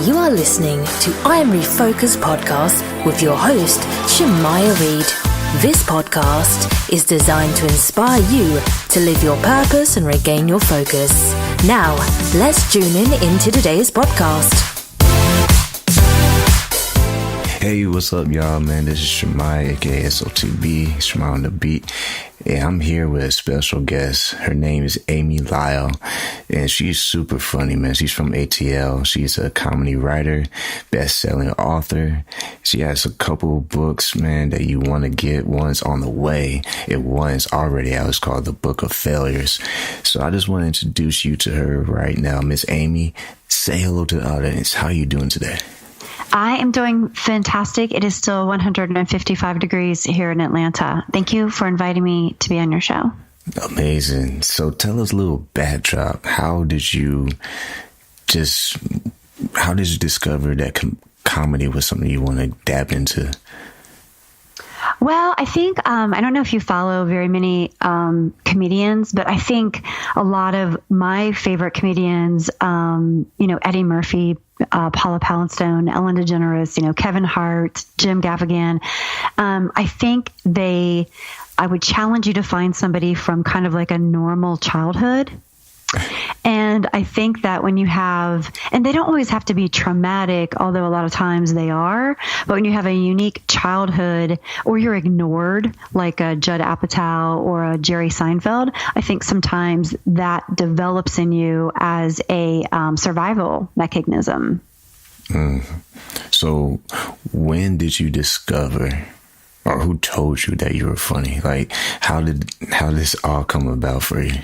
You are listening to I Am Refocused podcast with your host, Shemaya Reed. This podcast is designed to inspire you to live your purpose and regain your focus. Now, let's tune into today's podcast. Hey, what's up, y'all, man? This is Shemaya, aka SO2B, Shemaya on the beat. And I'm here with a special guest. Her name is Amy Lyle, and she's super funny, man. She's from ATL. She's a comedy writer, best-selling author. She has a couple of books, man, that you want to get. One's on the way, and one's already out. It's called The Book of Failures. So I just want to introduce you to her right now. Miss Amy, say hello to the audience. How are you doing today? I am doing fantastic. It is still 155 degrees here in Atlanta. Thank you for inviting me to be on your show. Amazing. So tell us a little backdrop. How did you discover that comedy was something you want to dab into? Well, I think, I don't know if you follow very many comedians, but I think a lot of my favorite comedians, Eddie Murphy, Paula Poundstone, Ellen DeGeneres, Kevin Hart, Jim Gaffigan. I think I would challenge you to find somebody from kind of like a normal childhood. And I think that when you have, and they don't always have to be traumatic, although a lot of times they are, but when you have a unique childhood or you're ignored, like a Judd Apatow or a Jerry Seinfeld, I think sometimes that develops in you as a survival mechanism. So when did you discover, or who told you that you were funny? Like, how did this all come about for you?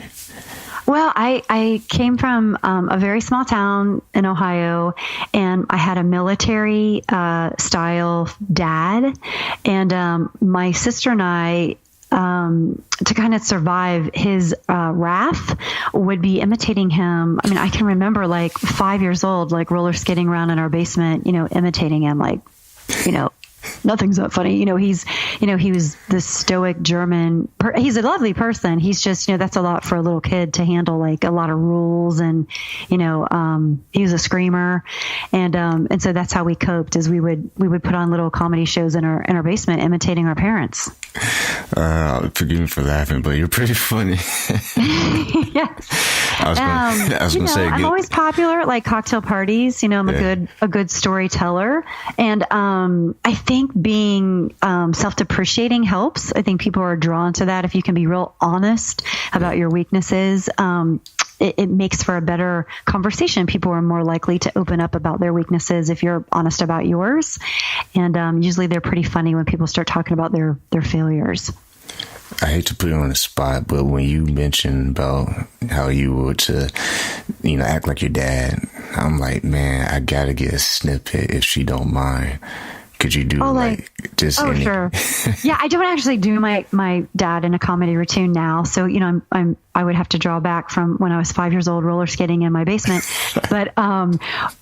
Well, I came from a very small town in Ohio, and I had a military style dad, and my sister and I, to kind of survive his wrath, would be imitating him. I mean, I can remember like 5 years old, like roller skating around in our basement, imitating him, like, nothing's that funny. He was this stoic German. He's a lovely person. He's just, that's a lot for a little kid to handle, like a lot of rules. And, he was a screamer. And so that's how we coped, is we would put on little comedy shows in our basement, imitating our parents. Forgive me for laughing, but you're pretty funny. Yes. I was going to say, I'm always popular at like cocktail parties. I'm a good storyteller. And, I think being self-depreciating helps. I think people are drawn to that. If you can be real honest about your weaknesses, it makes for a better conversation. People are more likely to open up about their weaknesses if you're honest about yours. And usually they're pretty funny when people start talking about their failures. I hate to put you on the spot, but when you mentioned about how you were to, act like your dad, I'm like, man, I got to get a snippet if she don't mind. Could you do sure. Yeah, I don't actually do my dad in a comedy routine now. So, I would have to draw back from when I was 5 years old, roller skating in my basement. But,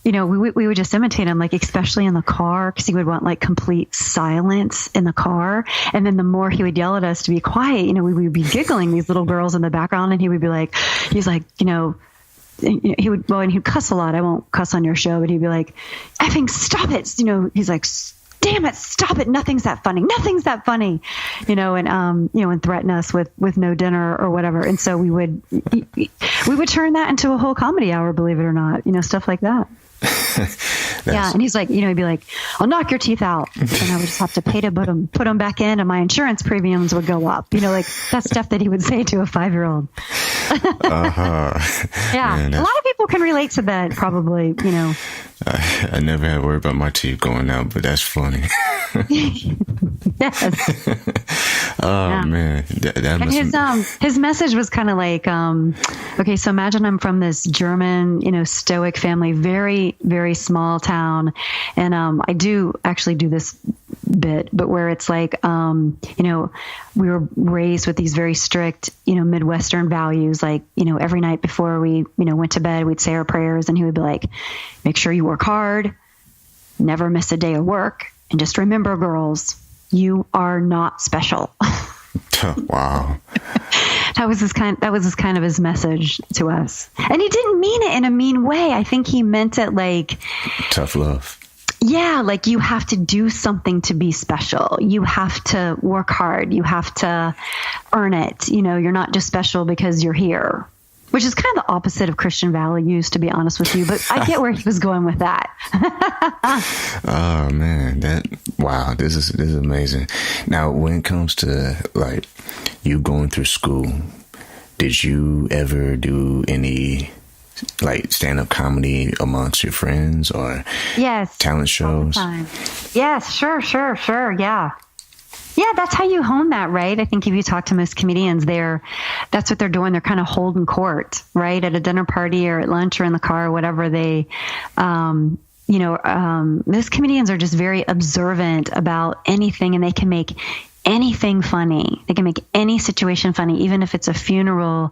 we would just imitate him, like, especially in the car, because he would want like complete silence in the car. And then the more he would yell at us to be quiet, we would be giggling, these little girls in the background. And he would be like, he would, and he'd cuss a lot. I won't cuss on your show, but he'd be like, effing stop it. He's like, damn it, stop it. Nothing's that funny. And threaten us with no dinner or whatever. And so we would turn that into a whole comedy hour, believe it or not, stuff like that. Yeah. And he's like, he'd be like, I'll knock your teeth out. And I would just have to pay to put them back in, and my insurance premiums would go up. Like that stuff that he would say to a 5-year-old. Yeah. Man, a lot of people can relate to that, probably, I never had to worry about my teeth going out, but that's funny. Yes. Man. And his message was kind of like, okay, so imagine I'm from this German, stoic family, very, very small town. And I do actually do this bit, but where it's like, we were raised with these very strict, Midwestern values. Like, every night before we, went to bed, we'd say our prayers, and he would be like, make sure you work hard, never miss a day of work. And just remember, girls, you are not special. Wow. That was his kind of his message to us. And he didn't mean it in a mean way. I think he meant it like tough love. Yeah, like you have to do something to be special. You have to work hard. You have to earn it. You know, you're not just special because you're here, which is kind of the opposite of Christian values, to be honest with you. But I get where he was going with that. Oh, man. This is amazing. Now, when it comes to like you going through school, did you ever do any like stand-up comedy amongst your friends or talent shows? Yes, sure. Yeah, that's how you hone that, right? I think if you talk to most comedians, that's what they're doing. They're kind of holding court, right? At a dinner party or at lunch or in the car or whatever. Most comedians are just very observant about anything, and they can make anything funny. They can make any situation funny. Even if it's a funeral,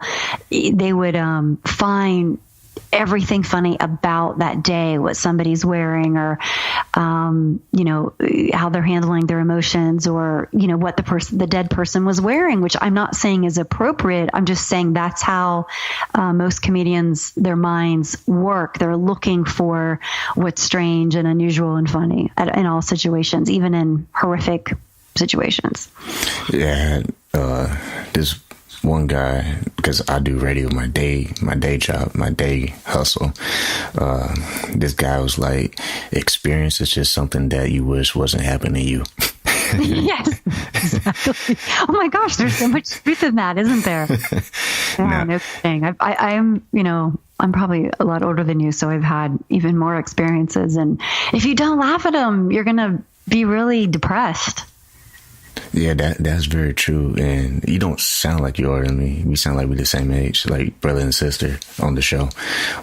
they would find everything funny about that day, what somebody's wearing, or how they're handling their emotions, or what the dead person was wearing, which I'm not saying is appropriate. I'm just saying that's how most comedians, their minds work. They're looking for what's strange and unusual and funny in all situations, even in horrific situations. Yeah, this one guy, because I do radio, my day job, my day hustle. This guy was like, experience is just something that you wish wasn't happening to you. Yes, exactly. Oh my gosh, there's so much truth in that, isn't there? Yeah, no kidding. I'm probably a lot older than you, so I've had even more experiences. And if you don't laugh at them, you're going to be really depressed. Yeah, that's very true. And you don't sound like you are to me. We sound like we're the same age, like brother and sister on the show.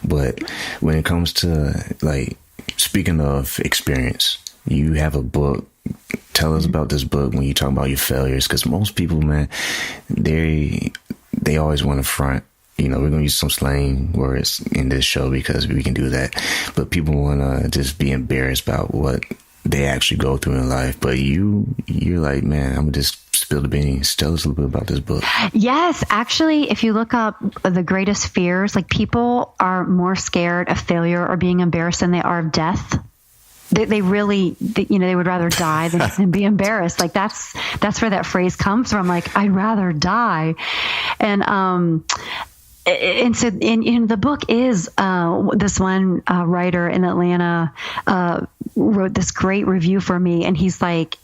But when it comes to, like, speaking of experience, you have a book. Tell us about this book when you talk about your failures, because most people, man, they always want to front. We're going to use some slang words in this show because we can do that. But people want to just be embarrassed about what they actually go through in life. But you're like, man, I'm going to just spill the beans. Tell us a little bit about this book. Yes. Actually, if you look up the greatest fears, like people are more scared of failure or being embarrassed than they are of death. They really, they would rather die than be embarrassed. Like that's where that phrase comes from. Like, I'd rather die. And so in the book is this one writer in Atlanta wrote this great review for me, and he's like,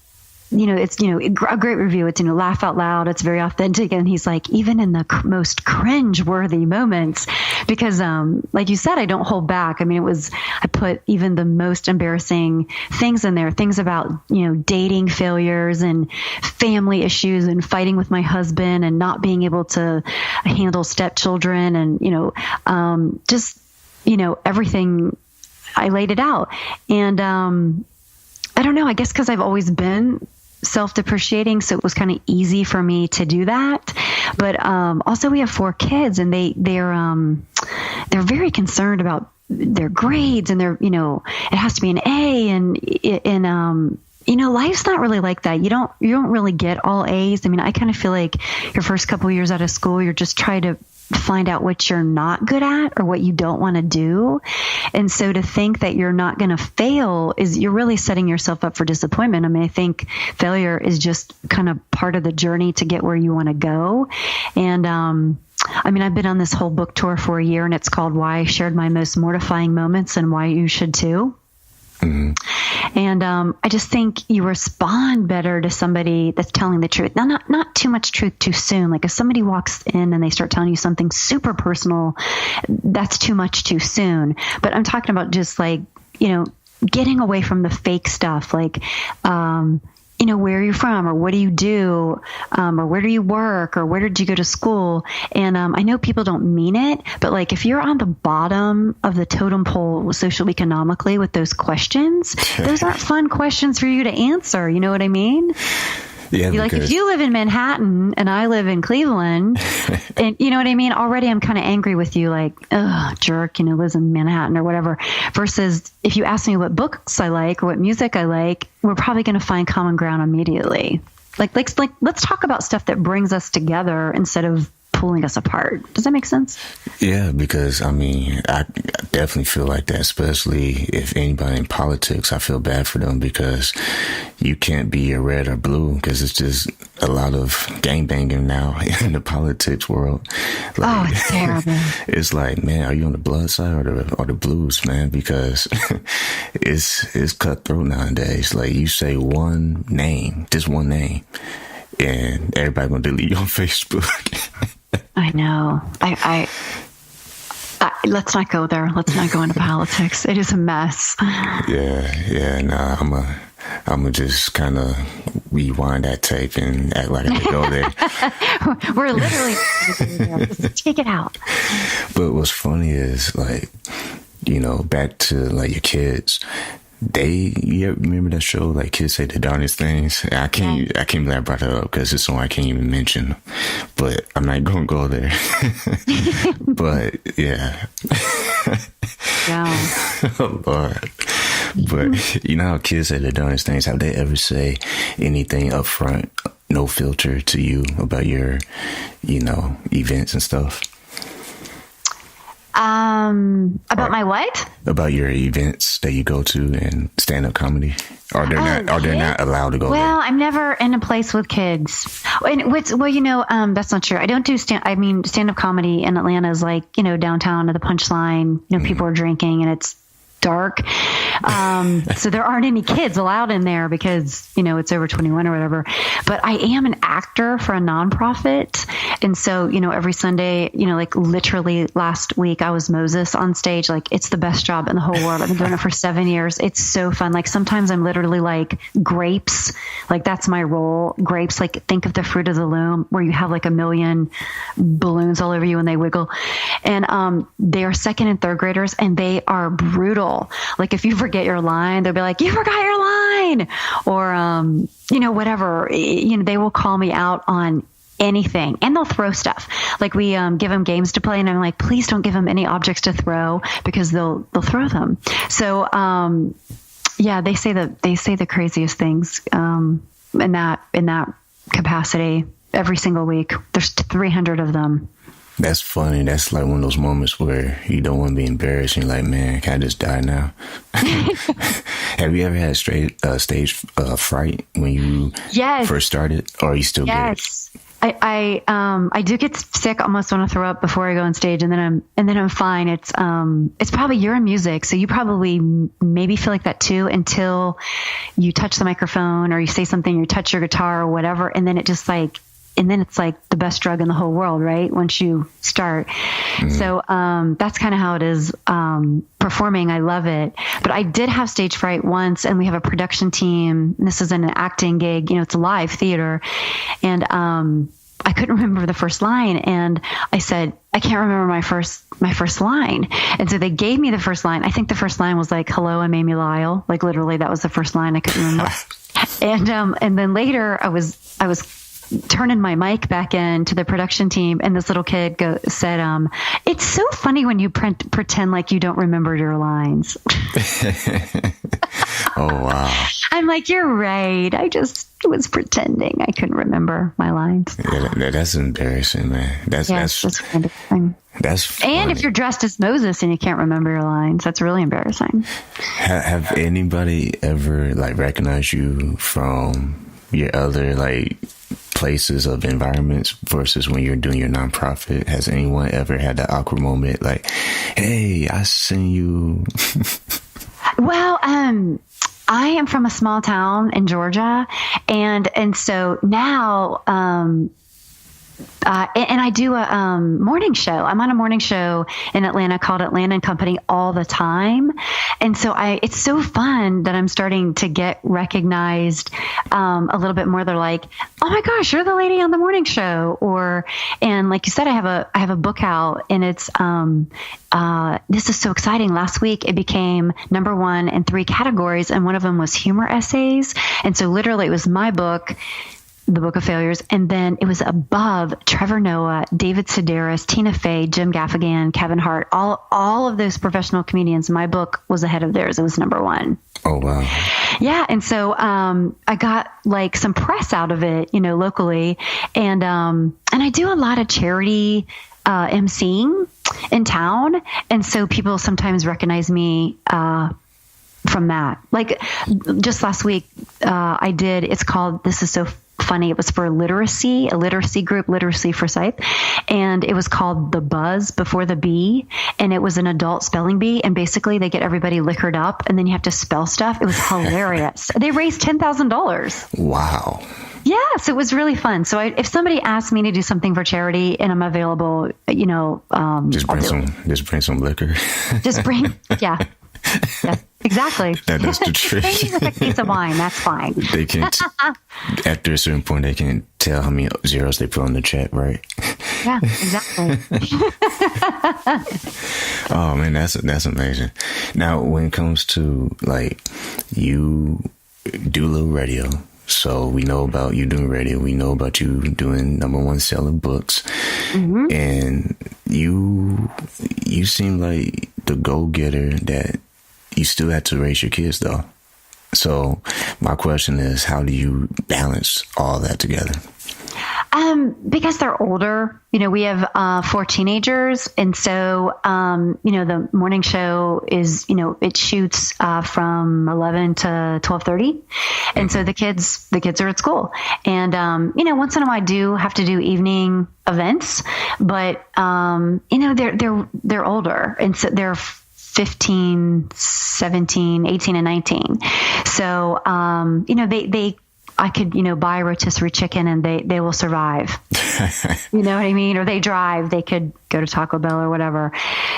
it's a great review. It's laugh out loud. It's very authentic, and he's like, even in the most cringe-worthy moments, because like you said, I don't hold back. I mean, I put even the most embarrassing things in there, things about dating failures and family issues and fighting with my husband and not being able to handle stepchildren and just everything. I laid it out, and I don't know. I guess because I've always been self-depreciating, so it was kind of easy for me to do that. But also, we have 4 kids, and they're very concerned about their grades, and it has to be an A, and life's not really like that. You don't really get all A's. I mean, I kind of feel like your first couple years out of school, you're just trying to find out what you're not good at or what you don't want to do. And so to think that you're not going to fail you're really setting yourself up for disappointment. I mean, I think failure is just kind of part of the journey to get where you want to go. And, I've been on this whole book tour for a year, and it's called Why I Shared My Most Mortifying Moments and Why You Should Too. Mm-hmm. And I just think you respond better to somebody that's telling the truth. Now, not too much truth too soon. Like if somebody walks in and they start telling you something super personal, that's too much too soon. But I'm talking about just like, getting away from the fake stuff, like, where are you from, or what do you do, or where do you work, or where did you go to school? And I know people don't mean it, but like if you're on the bottom of the totem pole socioeconomically with those questions, those aren't fun questions for you to answer. You know what I mean? Yeah, like if you live in Manhattan and I live in Cleveland, and you know what I mean? Already I'm kind of angry with you, like, ugh, jerk, lives in Manhattan or whatever. Versus if you ask me what books I like or what music I like, we're probably going to find common ground immediately. Like let's talk about stuff that brings us together instead of pulling us apart. Does that make sense? Yeah, because I mean, I definitely feel like that, especially if anybody in politics. I feel bad for them because you can't be a red or blue because it's just a lot of gangbanging now in the politics world. Like, it's terrible. It's like, man, are you on the blood side or the blues, man? Because it's cutthroat nowadays. Like, you say one name, just one name, and everybody gonna delete you on Facebook. I know. I let's not go there. Let's not go into politics. It is a mess. Yeah. Nah, I'm gonna just kind of rewind that tape and act like I didn't go there. We're literally just take it out. But what's funny is, like, you know, back to like your kids. You remember that show, like, Kids Say the Darndest Things? I can't believe I brought that up because it's something I can't even mention, but I'm not going to go there. But yeah. Oh, Lord. But you know how kids say the darndest things? Have they ever say anything up front, no filter to you about your, you know, events and stuff? About my what? About your events that you go to and stand-up comedy? Or they're not allowed to go there? Well, I'm never in a place with kids. That's not true. I don't do stand-up comedy in Atlanta is like, you know, downtown at the Punchline, you know, people are drinking and it's dark. So there aren't any kids allowed in there because, you know, it's over 21 or whatever. But I am an actor for a nonprofit. And so, you know, every Sunday, you know, like literally last week I was Moses on stage. Like, it's the best job in the whole world. I've been doing it for 7 years. It's so fun. Like, sometimes I'm literally like Grapes. Like, that's my role. Grapes, like, think of the Fruit of the Loom where you have like a million balloons all over you and they wiggle. And they are second and third graders and they are brutal. Like, if you forget your line, they'll be like, you forgot your line, or, you know, whatever, you know, they will call me out on anything and they'll throw stuff. Like, we give them games to play and I'm like, please don't give them any objects to throw because they'll throw them. So, yeah, they say the craziest things, in that capacity every single week. There's 300 of them. That's funny. That's like one of those moments where you don't want to be embarrassed. And you're like, man, can I just die now? Have you ever had stage fright when you first started, or are you still get it? I do get sick, almost want to throw up before I go on stage, and then I'm fine. It's probably, you're in music, so you probably maybe feel like that too until you touch the microphone or you say something, or you touch your guitar or whatever, and then it's like the best drug in the whole world, right? Once you start. Mm-hmm. So that's kind of how it is performing. I love it. But I did have stage fright once, and we have a production team. This is an acting gig, you know, it's a live theater. And I couldn't remember the first line. And I said, I can't remember my first line. And so they gave me the first line. I think the first line was like, hello, I'm Amy Lyle. Like, literally, that was the first line I couldn't remember. And then later I was turning my mic back in to the production team, and this little kid said, it's so funny when you pretend like you don't remember your lines. Oh, wow. I'm like, you're right. I just was pretending I couldn't remember my lines. Yeah, that's embarrassing, man. That's embarrassing. That's funny. And if you're dressed as Moses and you can't remember your lines, that's really embarrassing. Have anybody ever like recognized you from your other like places of environments versus when you're doing your nonprofit? Has anyone ever had that awkward moment like, hey, I seen you? Well, I am from a small town in Georgia, and so now, and I do a morning show. I'm on a morning show in Atlanta called Atlanta and Company all the time. And so it's so fun that I'm starting to get recognized a little bit more. They're like, oh my gosh, you're the lady on the morning show. And like you said, I have a book out, and it's this is so exciting. Last week it became number 1 in 3 categories, and one of them was humor essays. And so literally it was my book, The Book of Failures, and then it was above Trevor Noah, David Sedaris, Tina Fey, Jim Gaffigan, Kevin Hart, all of those professional comedians. My book was ahead of theirs. It was number 1. Oh, wow. Yeah. And so, I got like some press out of it, locally. And I do a lot of charity, emceeing in town. And so people sometimes recognize me, from that. Like just last week, it's called, this is so funny. It was for a literacy group, Literacy for Sight. And it was called The Buzz Before the Bee. And it was an adult spelling bee. And basically they get everybody liquored up and then you have to spell stuff. It was hilarious. They raised $10,000. Wow. Yes, it was really fun. So if somebody asks me to do something for charity and I'm available, just bring some liquor. Just bring, yeah. Yeah, exactly. That's the trick. With a case of wine, that's fine. They can, after a certain point, they can tell how many zeros they put on the check, right? Yeah, exactly. Oh man, that's amazing. Now, when it comes to like you do a little radio, so we know about you doing radio. We know about you doing #1 selling books, and you seem like the go-getter that. You still have to raise your kids though. So my question is, how do you balance all that together? Because they're older, we have 4 teenagers. And so, the morning show is, it shoots from 11 to 12:30. And so the kids are at school. And, once in a while I do have to do evening events, but, they're older. And so they're 15, 17, 18, and 19. So, I could, buy a rotisserie chicken and they will survive. You know what I mean? Or they drive, they could go to Taco Bell or whatever.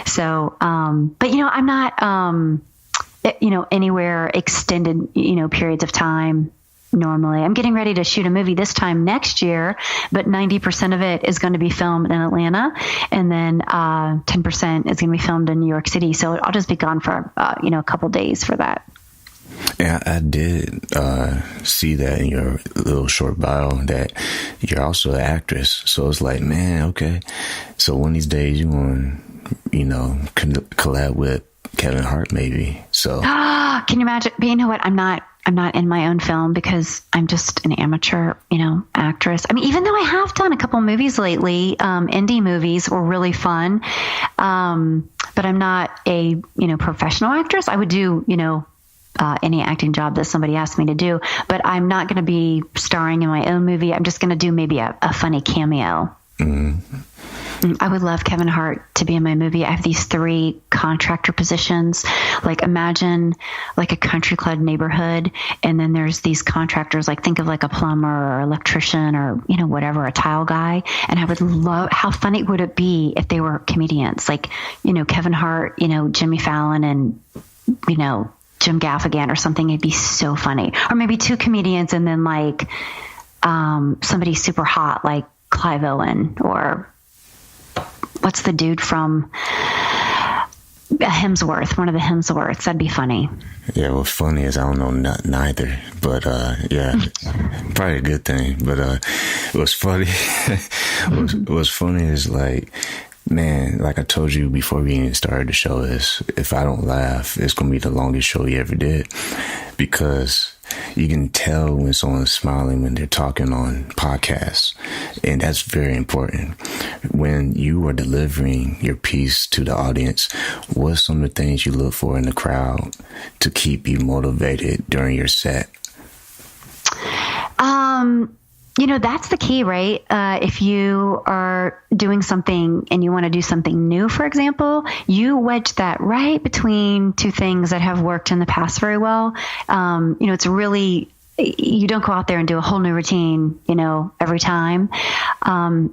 So, but I'm not, anywhere extended, periods of time. Normally, I'm getting ready to shoot a movie this time next year, but 90% of it is going to be filmed in Atlanta, and then 10% is going to be filmed in New York City. So I'll just be gone for a couple days for that. Yeah, I did see that in your little short bio that you're also an actress. So it's like, man, okay. So one of these days you want to, collab with Kevin Hart, maybe. So can you imagine? But you know what? I'm not in my own film because I'm just an amateur, actress. I mean, even though I have done a couple movies lately, indie movies were really fun. But I'm not a, professional actress. I would do, any acting job that somebody asked me to do, but I'm not going to be starring in my own movie. I'm just going to do maybe a funny cameo. I would love Kevin Hart to be in my movie. I have these 3 contractor positions. Like imagine like a country club neighborhood. And then there's these contractors, like think of like a plumber or electrician or, whatever, a tile guy. And I would love, how funny would it be if they were comedians like, Kevin Hart, Jimmy Fallon and, Jim Gaffigan or something. It'd be so funny. Or maybe 2 comedians and then like, somebody super hot, like Clive Owen or what's the dude from Hemsworth, one of the Hemsworths. That'd be funny. Yeah, what's funny is I don't know neither, but yeah, probably a good thing. But what's funny, what's funny is like, man, like I told you before we even started the show, is if I don't laugh, it's gonna be the longest show you ever did, because you can tell when someone's smiling when they're talking on podcasts, and that's very important. When you are delivering your piece to the audience, what's some of the things you look for in the crowd to keep you motivated during your set? That's the key, right? If you are doing something and you want to do something new, for example, you wedge that right between 2 things that have worked in the past very well. It's really, you don't go out there and do a whole new routine, every time. And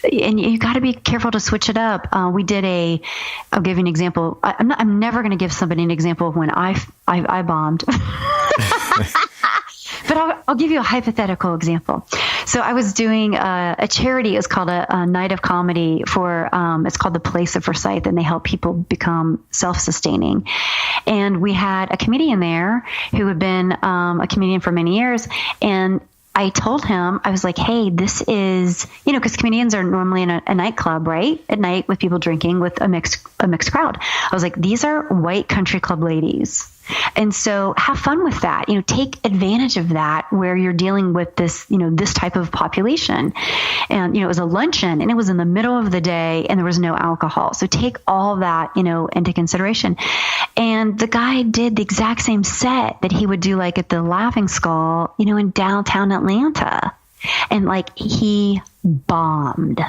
you got to be careful to switch it up. I'll give you an example. I'm never going to give somebody an example of when I bombed. But I'll give you a hypothetical example. So I was doing a charity. It's called a night of comedy for, it's called the Place of Forsyth, and they help people become self-sustaining. And we had a comedian there who had been a comedian for many years. And I told him, I was like, hey, this is, because comedians are normally in a nightclub, right? At night with people drinking with a mixed crowd. I was like, these are white country club ladies. And so have fun with that. Take advantage of that where you're dealing with this, this type of population. And, it was a luncheon and it was in the middle of the day and there was no alcohol. So take all that, into consideration. And the guy did the exact same set that he would do like at the Laughing Skull, in downtown Atlanta. And like he bombed.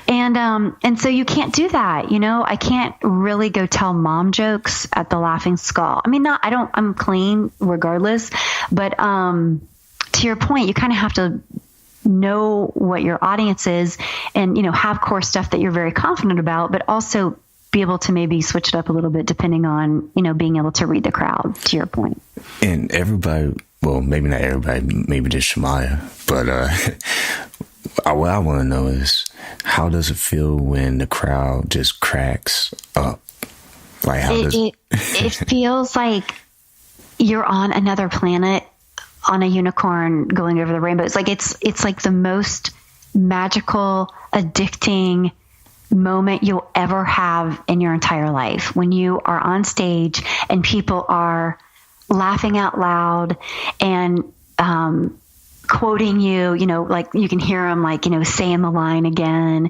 And so you can't do that. I can't really go tell mom jokes at the Laughing Skull. I mean, I'm clean regardless, but, to your point, you kind of have to know what your audience is and, have core stuff that you're very confident about, but also be able to maybe switch it up a little bit depending on, being able to read the crowd, to your point. And everybody, well, maybe not everybody, maybe just Shemaya, but, what I want to know is, how does it feel when the crowd just cracks up? Like it feels like you're on another planet on a unicorn going over the rainbow. It's like the most magical, addicting moment you'll ever have in your entire life when you are on stage and people are laughing out loud and quoting you, like you can hear them like, saying the line again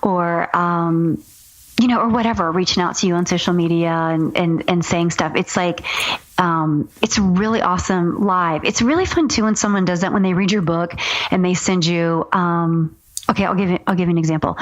or, or whatever, reaching out to you on social media and saying stuff. It's like, it's really awesome live. It's really fun too when someone does that, when they read your book and they send you, okay, I'll give you an example.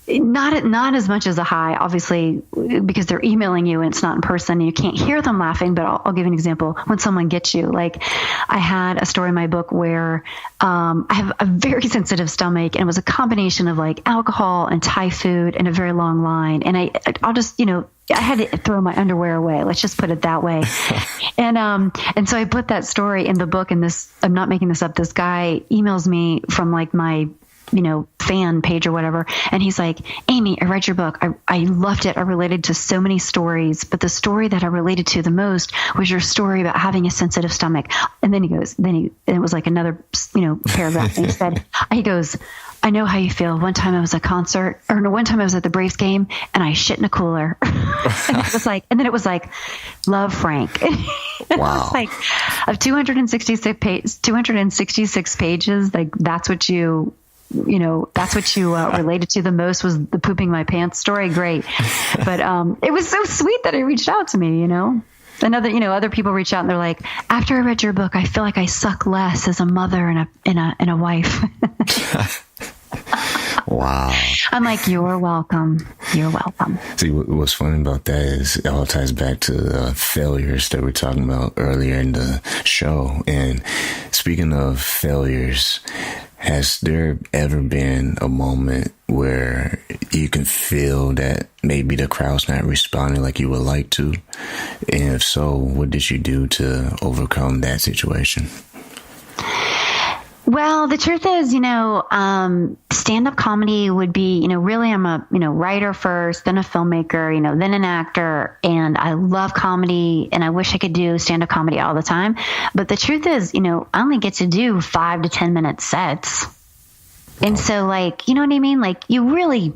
Not as much as a hi, obviously, because they're emailing you and it's not in person and you can't hear them laughing. But I'll give you an example. When someone gets you, like I had a story in my book where I have a very sensitive stomach and it was a combination of like alcohol and Thai food and a very long line. And I'll just, I had to throw my underwear away. Let's just put it that way. And so I put that story in the book, and I'm not making this up. This guy emails me from like my fan page or whatever. And he's like, Amy, I read your book. I loved it. I related to so many stories, but the story that I related to the most was your story about having a sensitive stomach. And then it was like another, paragraph. And he goes, I know how you feel. One time I was at one time I was at the Braves game and I shit in a cooler. and then it was like, love, Frank. Wow. Like of 266 pages, like that's what you related to the most was the pooping my pants story. Great. But it was so sweet that he reached out to me, And other people reach out and they're like, after I read your book, I feel like I suck less as a mother and a wife. Wow. I'm like, you're welcome. You're welcome. See, what's funny about that is it all ties back to the failures that we were talking about earlier in the show. And speaking of failures, has there ever been a moment where you can feel that maybe the crowd's not responding like you would like to? And if so, what did you do to overcome that situation? Well, the truth is, stand-up comedy would be, really I'm a, writer first, then a filmmaker, then an actor. And I love comedy and I wish I could do stand-up comedy all the time. But the truth is, I only get to do 5 to 10 minute sets. And so like, you know what I mean? Like you really,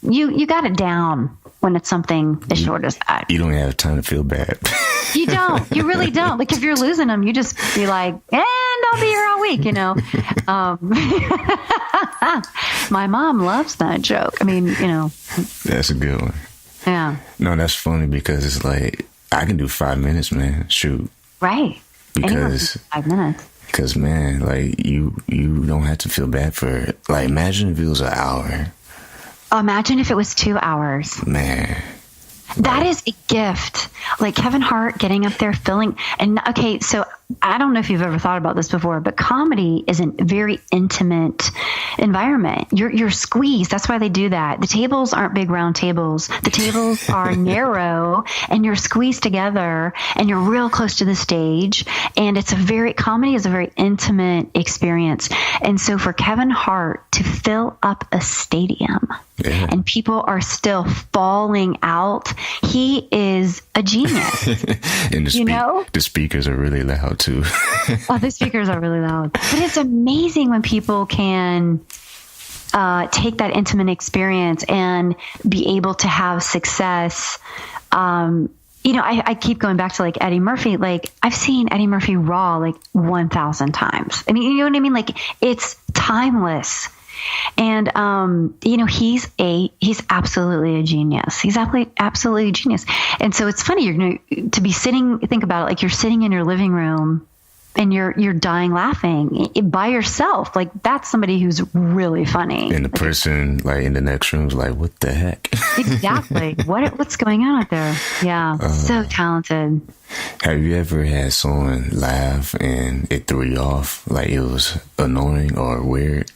you got it down when it's something as short as that. You don't have time to feel bad. You don't. You really don't. Like if you're losing them, you just be like, and I'll be here all week, My mom loves that joke. I mean, That's a good one. Yeah. No, that's funny because it's like, I can do 5 minutes, man. Shoot. Right. Because 5 minutes. Because, man, like, you don't have to feel bad for it. Like, imagine if it was an hour. Imagine if it was 2 hours. Man. That is a gift. Like Kevin Hart getting up there filling. And okay, so I don't know if you've ever thought about this before, but comedy is a very intimate environment. You're squeezed. That's why they do that. The tables aren't big round tables. The tables are narrow and you're squeezed together and you're real close to the stage. And comedy is a very intimate experience. And so for Kevin Hart to fill up a stadium and people are still falling out, he is a genius. And the speakers are really loud too. Oh, the speakers are really loud. But it's amazing when people can take that intimate experience and be able to have success I keep going back to like Eddie Murphy. Like I've seen Eddie Murphy raw like 1,000 times. I mean, you know what I mean? Like it's timeless. And, he's absolutely a genius. He's absolutely a genius. And so it's funny, to be sitting, think about it, like you're sitting in your living room and you're dying laughing by yourself. Like that's somebody who's really funny. And the person like in the next room is like, what the heck? Exactly. What's going on out there? Yeah. So talented. Have you ever had someone laugh and it threw you off? Like it was annoying or weird?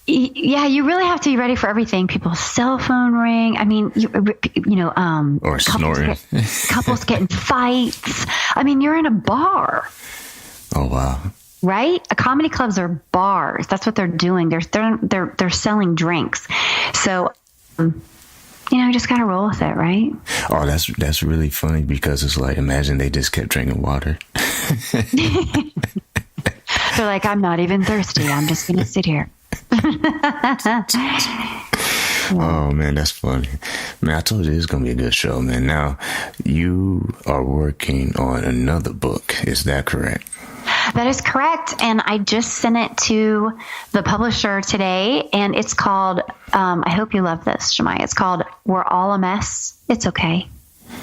Yeah, you really have to be ready for everything. People's cell phone ring. I mean, or snoring. Couples get in fights. I mean, you're in a bar. Oh wow! Right? Comedy clubs are bars. That's what they're doing. They're selling drinks. So, you just got to roll with it, right? Oh, that's really funny because it's like, imagine they just kept drinking water. They're like, I'm not even thirsty. I'm just going to sit here. Oh, man, that's funny. Man, I told you this is going to be a good show, man. Now, you are working on another book. Is that correct? That is correct. And I just sent it to the publisher today. And it's called, I hope you love this, Shemai. It's called We're All a Mess. It's okay.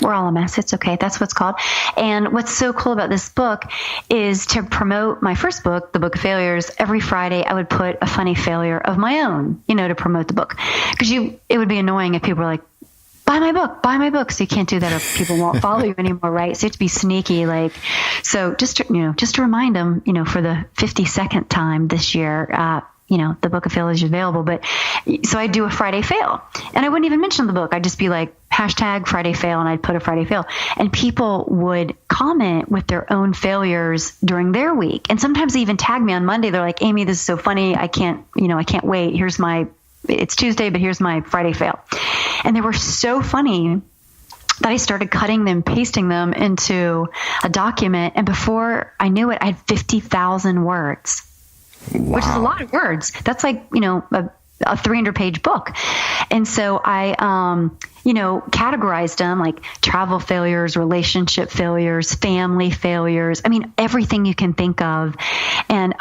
We're all a mess. It's okay. That's what it's called. And what's so cool about this book is to promote my first book, The Book of Failures. Every Friday, I would put a funny failure of my own, to promote the book. Because it would be annoying if people were like, buy my book. So you can't do that or people won't follow you anymore, right? So you have to be sneaky. So just to remind them, for the 52nd time this year, the Book of Failures is available. But so I do a Friday fail and I wouldn't even mention the book. I'd just be like, #Friday fail. And I'd put a Friday fail and people would comment with their own failures during their week. And sometimes they even tag me on Monday. They're like, Amy, this is so funny. I can't wait. It's Tuesday, but here's my Friday fail. And they were so funny that I started cutting them, pasting them into a document. And before I knew it, I had 50,000 words. Wow. Which is a lot of words. That's like, a 300-page book. And so I, categorized them like travel failures, relationship failures, family failures. I mean, everything you can think of. And,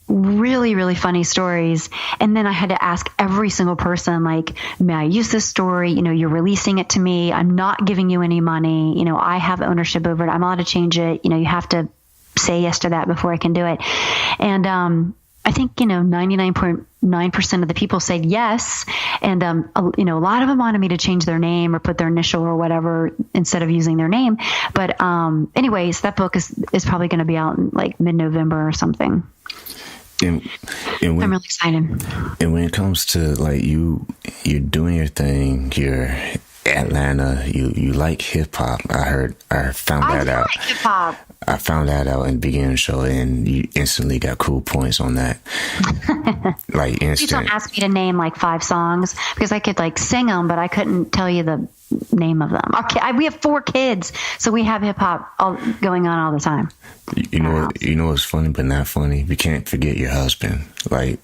really, really funny stories. And then I had to ask every single person, like, may I use this story? You're releasing it to me. I'm not giving you any money. I have ownership over it. I'm allowed to change it. You have to say yes to that before I can do it. And I think 99.9% of the people said yes, and a lot of them wanted me to change their name or put their initial or whatever instead of using their name. But anyways, that book is probably going to be out in like mid-November or something. And I'm really excited. And when it comes to like you're doing your thing here. Atlanta, you like hip hop. I found that out. I like hip hop. I found that out in the beginning of the show, and you instantly got cool points on that. Like instant. Please don't ask me to name like 5 songs because I could like sing them, but I couldn't tell you the name of them. We have 4 kids, so we have hip hop going on all the time. You know what's funny but not funny? We can't forget your husband. Like,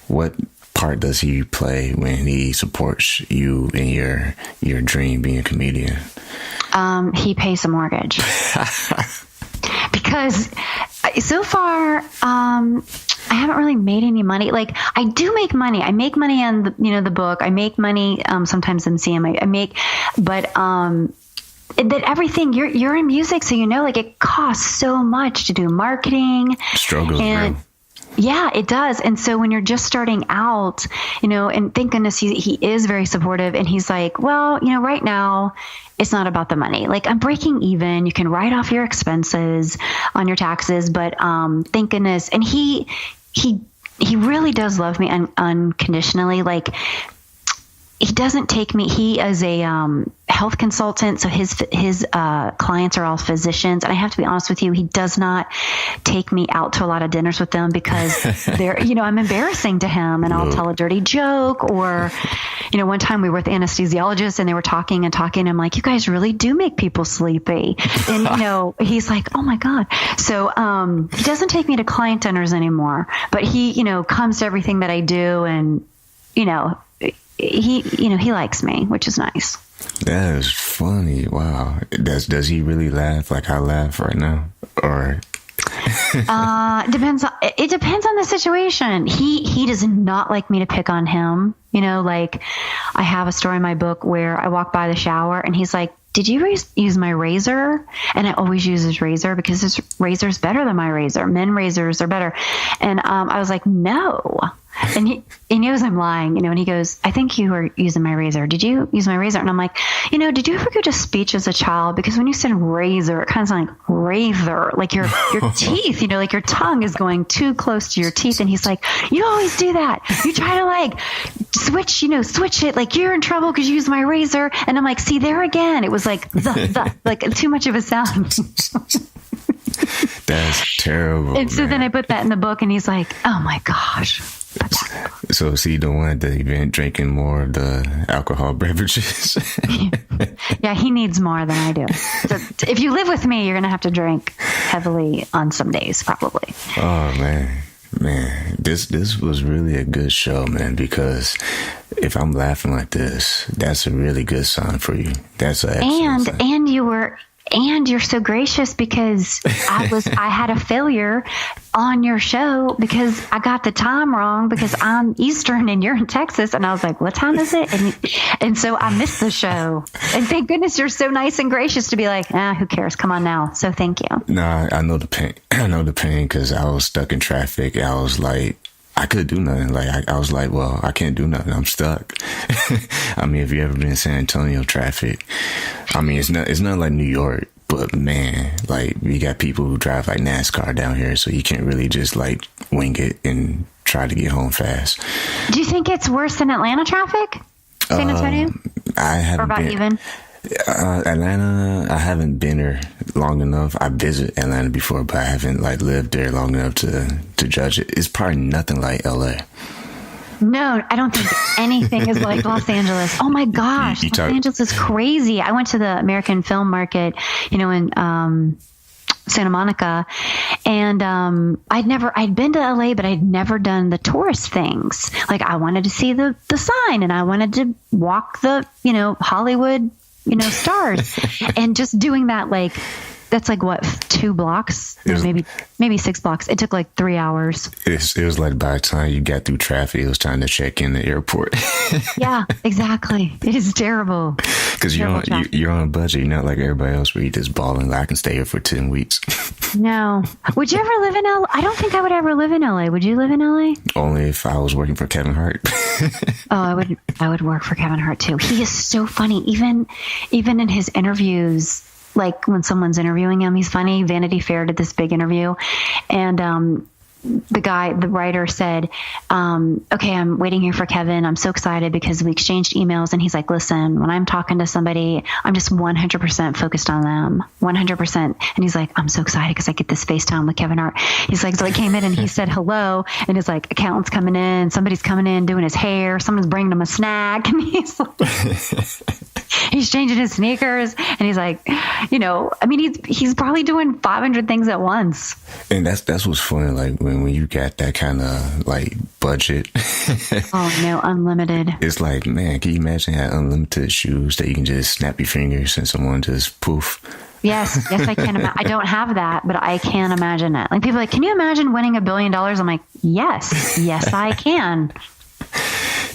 what part does he play when he supports you in your dream being a comedian? He pays the mortgage. Because so far, I haven't really made any money. Like I do make money. I make money on the book. I make money sometimes in CM. I make, but that everything you're in music, so like it costs so much to do marketing. Struggle. And yeah, it does. And so when you're just starting out, and thank goodness he is very supportive, and he's like, well, right now it's not about the money. Like I'm breaking even. You can write off your expenses on your taxes, but thank goodness. And he really does love me unconditionally. Like he doesn't take me. He is a health consultant, so his clients are all physicians. And I have to be honest with you, he does not take me out to a lot of dinners with them because they're, I'm embarrassing to him, and I'll tell a dirty joke. Or, one time we were with anesthesiologists and they were talking. And I'm like, you guys really do make people sleepy. And he's like, oh my God. So he doesn't take me to client dinners anymore, but he comes to everything that I do, and he likes me, which is nice. That is funny. Wow. Does he really laugh like I laugh right now? Or it depends on the situation. He does not like me to pick on him. Like I have a story in my book where I walk by the shower and he's like, did you use my razor? And I always use his razor because his razor is better than my razor. Men razors are better. And I was like, no. And he knows I'm lying, and he goes, I think you were using my razor. Did you use my razor? And I'm like, did you ever go to speech as a child? Because when you said razor, it kind of sounded like razor, like your teeth, like your tongue is going too close to your teeth. And he's like, you always do that. You try to like switch it, like you're in trouble because you used my razor. And I'm like, see, there again, it was like like too much of a sound. That's terrible. And so then I put that in the book, and he's like, oh my gosh. So is he the one at the event drinking more of the alcohol beverages? Yeah, he needs more than I do. So if you live with me, you're going to have to drink heavily on some days, probably. Oh, man, this was really a good show, man, because if I'm laughing like this, that's a really good sign for you. That's an excellent sign. And you're so gracious because I had a failure on your show because I got the time wrong because I'm Eastern and you're in Texas. And I was like, what time is it? And so I missed the show. And thank goodness you're so nice and gracious to be like, who cares? Come on now. So thank you. Nah, I know the pain. I know the pain because I was stuck in traffic. I was like, I could do nothing. Like I was like, well, I can't do nothing. I'm stuck. I mean, if you ever been in San Antonio traffic, I mean, it's not like New York, but man, like we got people who drive like NASCAR down here, so you can't really just like wing it and try to get home fast. Do you think it's worse than Atlanta traffic? San Antonio? I haven't or about been, even? Atlanta, I haven't been there long enough. I visited Atlanta before, but I haven't like lived there long enough to judge it. It's probably nothing like LA. No, I don't think anything is like Los Angeles. Oh my gosh, Los Angeles is crazy. I went to the American Film Market, in Santa Monica, and I'd been to LA, but I'd never done the tourist things. Like I wanted to see the sign, and I wanted to walk the Hollywood stars, and just doing that, like that's like what, 2 blocks, maybe 6 blocks. It took like 3 hours. It was like by the time you got through traffic, it was time to check in the airport. Yeah, exactly. It is terrible. Because you're on a budget. You're not like everybody else where you just balling. Like, I can stay here for 10 weeks. No. Would you ever live in LA? I don't think I would ever live in LA. Would you live in LA? Only if I was working for Kevin Hart. Oh, I would work for Kevin Hart too. He is so funny. Even in his interviews, like when someone's interviewing him, he's funny. Vanity Fair did this big interview, and the writer said, okay, I'm waiting here for Kevin. I'm so excited because we exchanged emails, and he's like, listen, when I'm talking to somebody, I'm just 100% focused on them, 100%. And he's like, I'm so excited because I get this FaceTime with Kevin Hart. He's like, so I came in and he said hello, and his like accountant's coming in, somebody's coming in doing his hair, someone's bringing him a snack, and he's like, he's changing his sneakers, and he's like, I mean, he's probably doing 500 things at once. And that's what's funny, like when you got that kind of like budget. Oh no, unlimited. It's like, man, can you imagine having unlimited shoes that you can just snap your fingers and someone just poof? Yes, I can. I don't have that, but I can imagine it. Like people are like, can you imagine winning $1 billion? I'm like, yes, I can.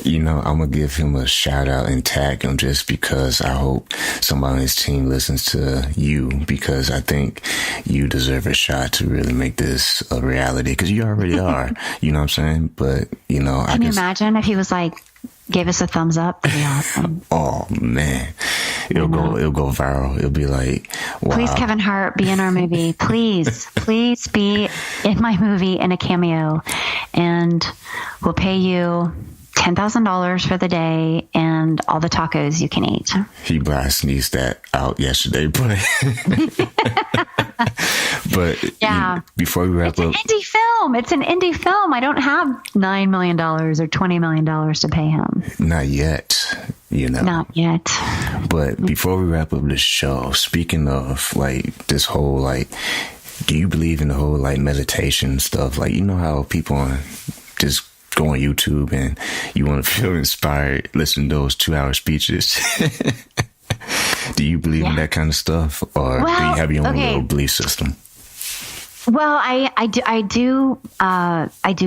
I'm going to give him a shout out and tag him just because I hope somebody on his team listens to you, because I think you deserve a shot to really make this a reality, because you already are. You know what I'm saying? But, Can you imagine if he was like, gave us a thumbs up? That'd be awesome. Oh, man. It'll go viral. It'll be like, wow. Please, Kevin Hart, be in our movie. Please be in my movie in a cameo, and we'll pay you $10,000 for the day and all the tacos you can eat. He sneezed that out yesterday, but yeah. Before we wrap up, it's an indie film. I don't have $9 million or $20 million to pay him. Not yet. Not yet. But before we wrap up this show, speaking of like this whole like, do you believe in the whole like meditation stuff? Like, how people on just go on YouTube and you want to feel inspired, listen to those 2-hour speeches. Do you believe in that kind of stuff, or do you have your own little belief system? Well, I do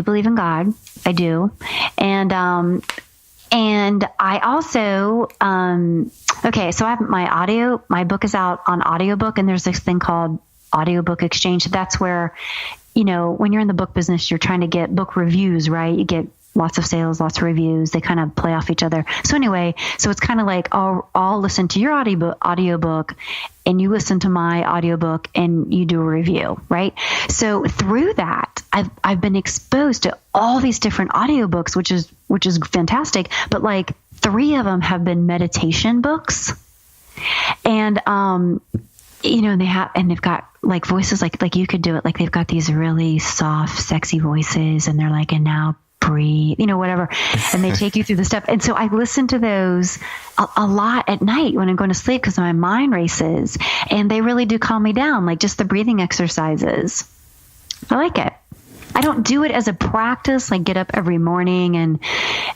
believe in God. I do. And I also, so I have my book is out on audiobook, and there's this thing called Audiobook Exchange. That's where, when you're in the book business, you're trying to get book reviews, right? You get lots of sales, lots of reviews. They kind of play off each other. So anyway, it's kind of like I'll listen to your audiobook and you listen to my audiobook and you do a review, right? So through that, I've been exposed to all these different audiobooks, which is fantastic. But like 3 of them have been meditation books. And they've got like voices like you could do it. Like they've got these really soft, sexy voices, and they're like, and now breathe, whatever. And they take you through the stuff. And so I listen to those a lot at night when I'm going to sleep because my mind races, and they really do calm me down. Like just the breathing exercises. I like it. I don't do it as a practice, like get up every morning and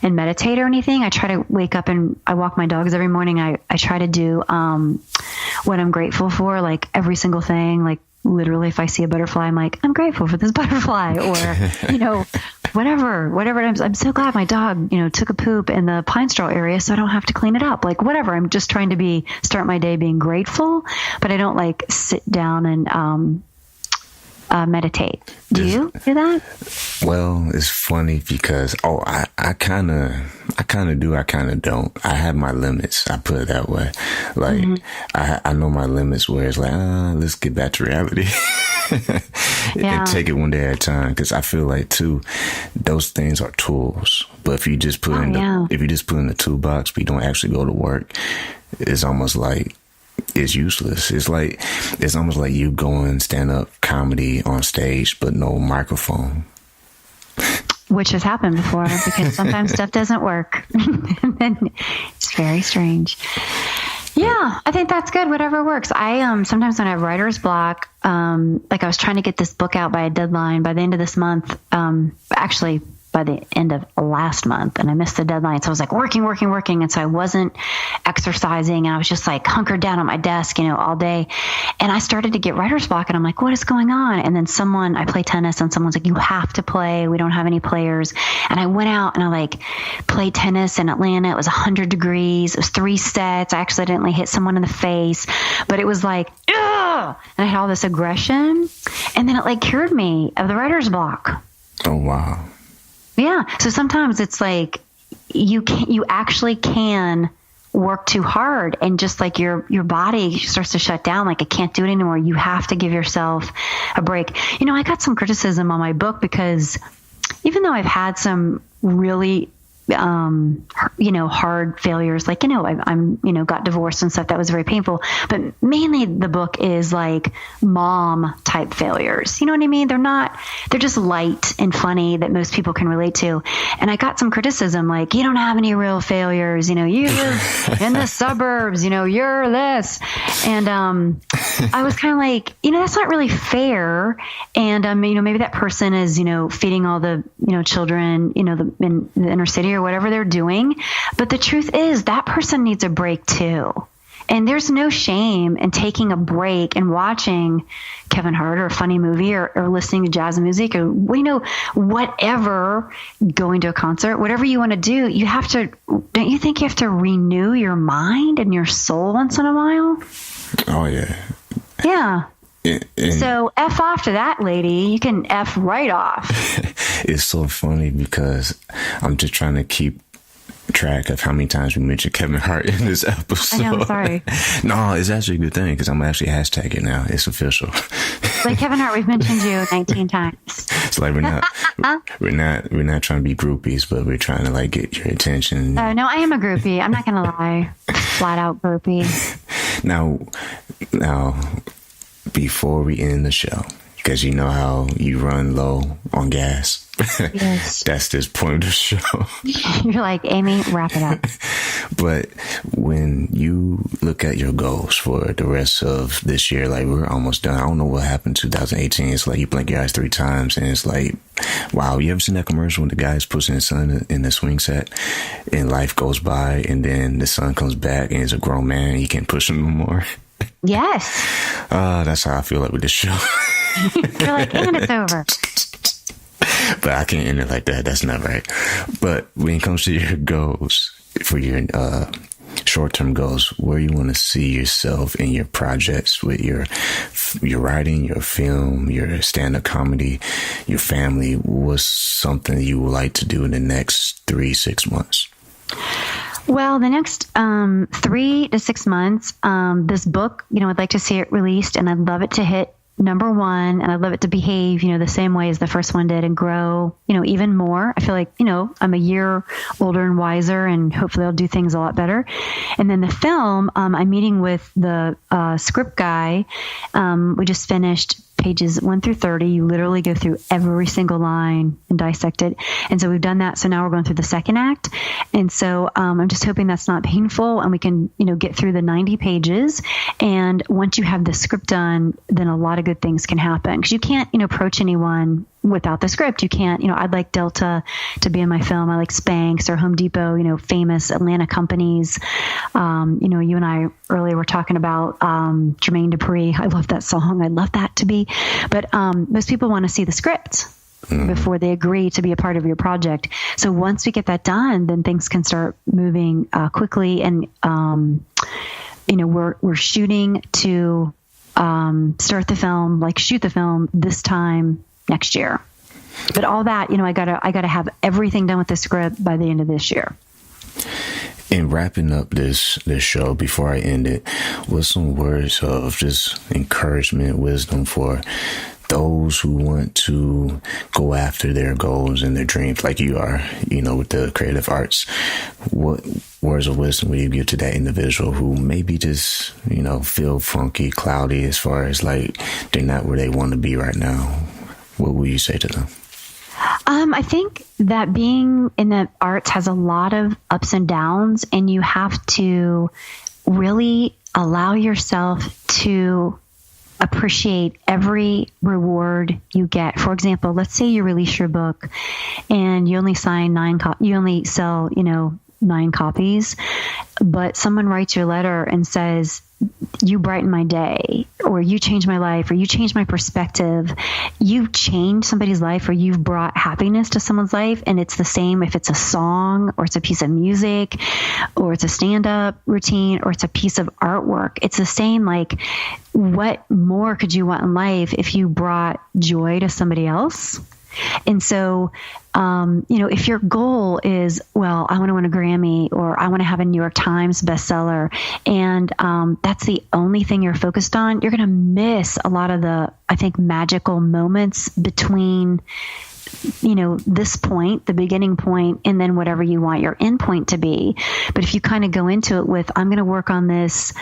meditate or anything. I try to wake up and I walk my dogs every morning. I try to do what I'm grateful for, like every single thing. Like literally, if I see a butterfly, I'm like, I'm grateful for this butterfly, or whatever. I'm so glad my dog, took a poop in the pine straw area, so I don't have to clean it up. Like whatever. I'm just trying to start my day being grateful, but I don't like sit down and meditate. Do you do that? Well, it's funny because I kind of do, I kind of don't. I have my limits. I put it that way. Like I know my limits where it's like, let's get back to reality. And take it one day at a time, because I feel like too, those things are tools. But if you just put in the toolbox, but you don't actually go to work, it's almost like it's useless. It's almost like you going stand up comedy on stage, but no microphone. Which has happened before, because sometimes stuff doesn't work. It's very strange. Yeah, I think that's good. Whatever works. I sometimes when I have writer's block, like I was trying to get this book out by a deadline by the end of this month. Actually, by the end of last month, and I missed the deadline. So I was like working. And so I wasn't exercising, and I was just like hunkered down at my desk, all day. And I started to get writer's block, and I'm like, what is going on? And then I play tennis, and someone's like, you have to play. We don't have any players. And I went out and I like played tennis in Atlanta. It was 100 degrees. It was 3 sets. I accidentally hit someone in the face, but it was like, ugh! And I had all this aggression, and then it like cured me of the writer's block. Oh, wow. Yeah. So sometimes it's like you actually can work too hard, and just like your body starts to shut down. Like, I can't do it anymore. You have to give yourself a break. I got some criticism on my book because even though I've had some really hard failures, like, I'm got divorced and stuff. That was very painful, but mainly the book is like mom type failures. You know what I mean? They're just light and funny that most people can relate to. And I got some criticism, like, you don't have any real failures. You live in the suburbs, you're this. And, I was kind of like, that's not really fair. And, maybe that person is, feeding all the, children, in the inner city or whatever they're doing. But the truth is that person needs a break too. And there's no shame in taking a break and watching Kevin Hart or a funny movie or listening to jazz music or, whatever, going to a concert, whatever you want to do. Don't you think you have to renew your mind and your soul once in a while? Oh, yeah. Yeah. So F off to that lady. You can F right off. It's so funny because I'm just trying to keep track of how many times we mentioned Kevin Hart in this episode. I know, I'm sorry. No, it's actually a good thing because I'm actually hashtag it now. It's official. Like Kevin Hart, we've mentioned you 19 times. It's like we're not trying to be groupies, but we're trying to like get your attention. Oh no, I am a groupie. I'm not gonna lie, flat out groupie. Now, before we end the show, because you know how you run low on gas. Yes. That's this point of the show. You're like, Amy, wrap it up. But when you look at your goals for the rest of this year, like we're almost done. I don't know what happened in 2018. It's like you blink your eyes 3 times and it's like, wow, you ever seen that commercial when the guy's pushing his son in the swing set and life goes by and then the son comes back and he's a grown man and he can't push him no more? Yes. That's how I feel like with this show. You're like, and it's over. But I can't end it like that. That's not right. But when it comes to your goals, for your short-term goals, where you want to see yourself in your projects with your writing, your film, your stand-up comedy, your family, what's something you would like to do in the next 3-6 months? Well, the next 3 to 6 months, this book, I'd like to see it released, and I'd love it to hit number 1, and I'd love it to behave, the same way as the first one did and grow, even more. I feel like, I'm a year older and wiser, and hopefully I'll do things a lot better. And then the film, I'm meeting with the script guy. We just finished pages 1 through 30. You literally go through every single line and dissect it. And so we've done that. So now we're going through the second act. And so I'm just hoping that's not painful and we can, get through the 90 pages. And once you have the script done, then a lot of good things can happen, because you can't, approach anyone without the script. You can't, I'd like Delta to be in my film. I like Spanx or Home Depot, famous Atlanta companies. You and I earlier were talking about Jermaine Dupri. I love that song. I'd love that to be. But most people want to see the script before they agree to be a part of your project. So once we get that done, then things can start moving quickly. And, we're shooting to start the film, shoot the film this time next year. But all that, I gotta have everything done with the script by the end of this year. In wrapping up this show, before I end it, what's some words of just encouragement, wisdom for those who want to go after their goals and their dreams like you are, with the creative arts? What words of wisdom will you give to that individual who maybe just, feel funky, cloudy as far as they're not where they want to be right now? What will you say to them? I think that being in the arts has a lot of ups and downs, and you have to really allow yourself to appreciate every reward you get. For example, let's say you release your book and you only sell, 9 copies, but someone writes your letter and says, you brighten my day, or you changed my life, or you changed my perspective. You've changed somebody's life, or you've brought happiness to someone's life. And it's the same if it's a song, or it's a piece of music, or it's a stand-up routine, or it's a piece of artwork. It's the same. What more could you want in life if you brought joy to somebody else? And so, if your goal is, well, I want to win a Grammy, or I want to have a New York Times bestseller, and that's the only thing you're focused on, you're going to miss a lot of the, I think, magical moments between, this point, the beginning point, and then whatever you want your end point to be. But if you kind of go into it with, I'm going to work on this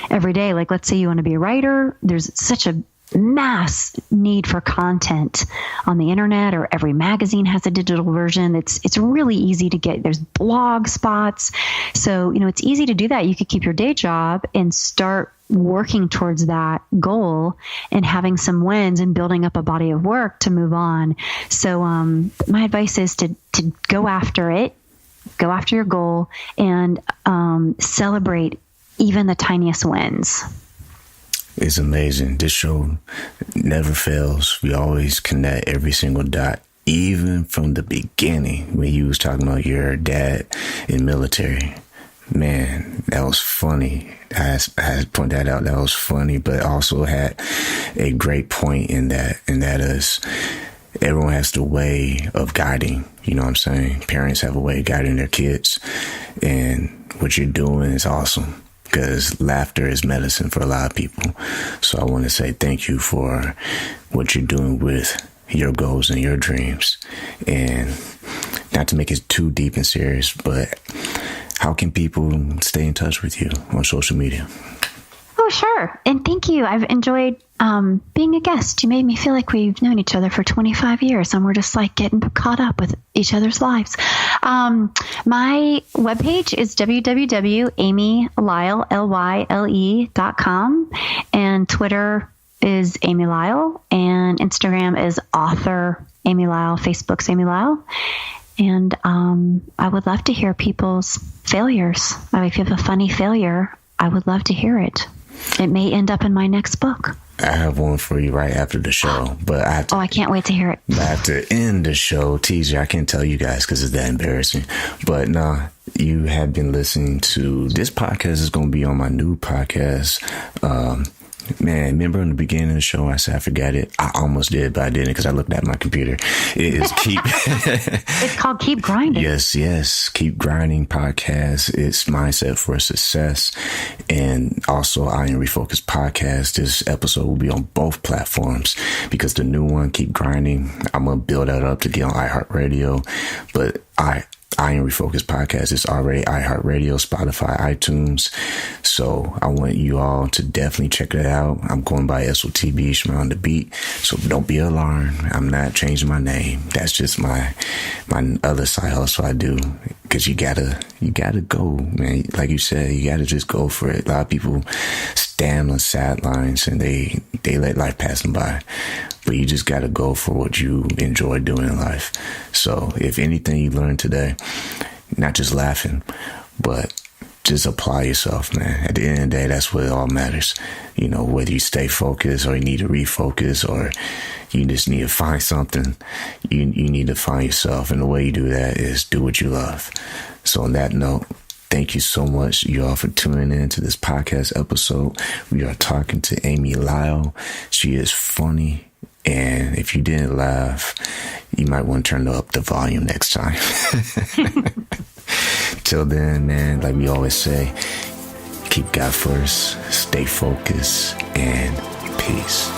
every day, let's say you want to be a writer, there's such a mass need for content on the internet, or every magazine has a digital version. It's really easy to get. There's blog spots. So, it's easy to do that. You could keep your day job and start working towards that goal and having some wins and building up a body of work to move on. So, my advice is to go after it, go after your goal, and celebrate even the tiniest wins. It's amazing. This show never fails. We always connect every single dot, even from the beginning when you was talking about your dad in military. Man, that was funny. I had to point that out. That was funny, but also had a great point in that is everyone has the way of guiding. You know what I'm saying? Parents have a way of guiding their kids, and what you're doing is awesome, because laughter is medicine for a lot of people. So I want to say thank you for what you're doing with your goals and your dreams. And not to make it too deep and serious, but how can people stay in touch with you on social media? Oh, sure. And thank you. I've enjoyed being a guest. You made me feel like we've known each other for 25 years and we're just like getting caught up with each other's lives. My webpage is www.amylyle.com, and Twitter is Amy Lyle, and Instagram is author Amy Lyle, Facebook's Amy Lyle. And I would love to hear people's failures. If you have a funny failure, I would love to hear it. It may end up in my next book. I have one for you right after the show, but I can't wait to hear it. I have to end the show. Teaser, I can't tell you guys because it's that embarrassing. But nah, you have been listening to this podcast. Is going to be on my new podcast. Man, remember in the beginning of the show, I said I forgot it. I almost did, but I didn't because I looked at my computer. It is It's called Keep Grinding. Yes. Keep Grinding podcast. It's Mindset for Success. And also, I Am Refocused podcast. This episode will be on both platforms because the new one, Keep Grinding, I'm going to build that up to get on iHeartradio. But I Am Refocused podcast is already iHeartradio, Spotify, iTunes. So I want you all to definitely check it out. I'm going by SOTB, Shmai on the beat. So don't be alarmed. I'm not changing my name. That's just my other side hustle I do. Because you gotta go, man. Like you said, you gotta just go for it. A lot of people stand on sidelines and they let life pass them by. But you just gotta go for what you enjoy doing in life. So if anything you learned today, not just laughing, but just apply yourself, man. At the end of the day, that's what it all matters. You know, whether you stay focused or you need to refocus or you just need to find something, you need to find yourself. And the way you do that is do what you love. So on that note, thank you so much, you all, for tuning in to this podcast episode. We are talking to Amy Lyle. She is funny. And if you didn't laugh, you might want to turn up the volume next time. Till then, man, like we always say, keep God first, stay focused, and peace.